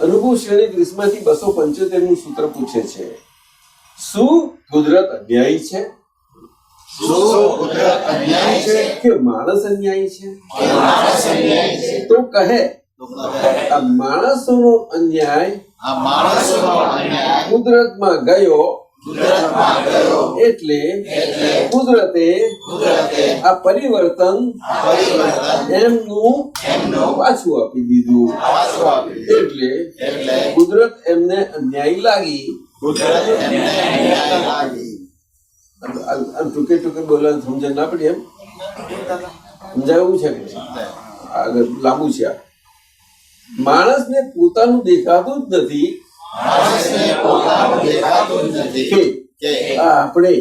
અનુભવ શ્રેણી 30માંથી 275 સૂત્ર પૂછે છે, શું કુદરત અન્યાયી છે? કે માણસ અન્યાયી છે? તો કહે આ માણસોનો અન્યાય કુદરતમાં ગયો એટલે કુદરતે આ પરિવર્તન એમનું પાછું આપી દીધું. એટલે કુદરત એમને અન્યાયી લાગી. ટૂંકે ટૂંકે બોલવાનું સમજણ ના પડી એમ સમજાયું છે કે આગળ લાંબુ છે. માણસને પોતાનું દેખાતું જ નથી કે આપણે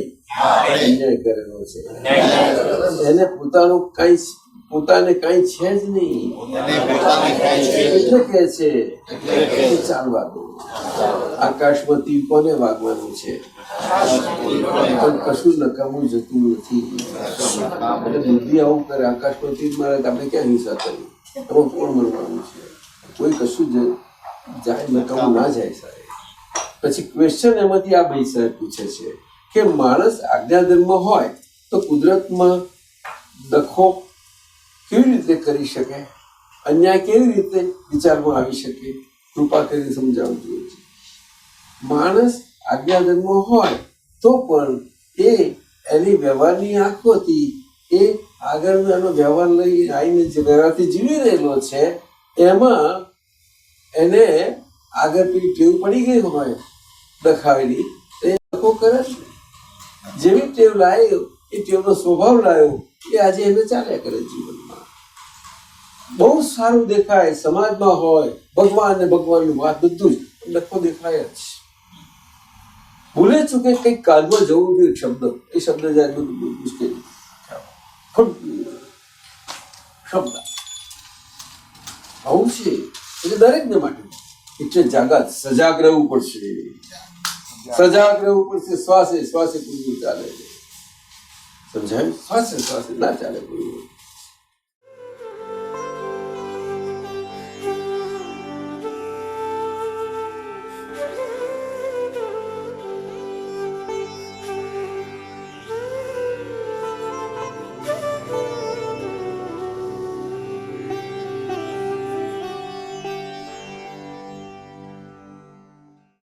અન્યાય કરેલો છે. એને પોતાને કઈ છે જ નહીં એટલે કે છે ચાલવા દો. આકાશમાં તીર કોને વાગવાનું છે? પણ કશું નકામું જતું નથી. એટલે બુદ્ધિ આવું કરે, આકાશમાં તીર મારે આપણે ક્યાં હિંસા કરી? એમાં કોણ મરવાનું છે? કોઈ કશું જાય નકામું ના જાય સાહેબ. પછી ક્વેશ્ચન એમાંથી આ ભાઈ સાહેબ પૂછે છે કે માણસ આજ્ઞાધર્મ હોય તો કુદરતમાં દખો કેવી રીતે કરી શકે? અન્યાય કેવી રીતે વિચારમાં આવી શકે? કૃપા કરીને સમજાવવું જોઈએ. માણસ આજ્ઞાધર્મ હોય તો પણ એની વ્યવહારની આંખોથી એ આગળનો એનો વ્યવહાર લઈ આવીને જે વ્યવહારથી જીવી રહેલો છે એમાં એને આગળ પેલી ટેવ પડી ગઈ હોય દખાવેલી તો એ લખો કરે. જેવી ટેવ લાવ્યો એ ટેવનો સ્વભાવ લાવ્યો એ આજે એને ચાલ્યા કરે જીવનમાં. બહુ સારું દેખાય સમાજમાં હોય, ભગવાન ને ભગવાનની વાત બધું જ લખો દેખાય જ. ભૂલે ચૂકે કંઈક કાલમાં જવું જોઈએ શબ્દ, એ શબ્દ જાય બધું મુશ્કેલી શબ્દ આવું છે. એટલે દરેકને માટે એટલે સજાગ રહેવું પડશે. શ્વાસે શ્વાસે પૂરવું ચાલે. સમજાયું? શ્વાસે ના ચાલે પૂરવું.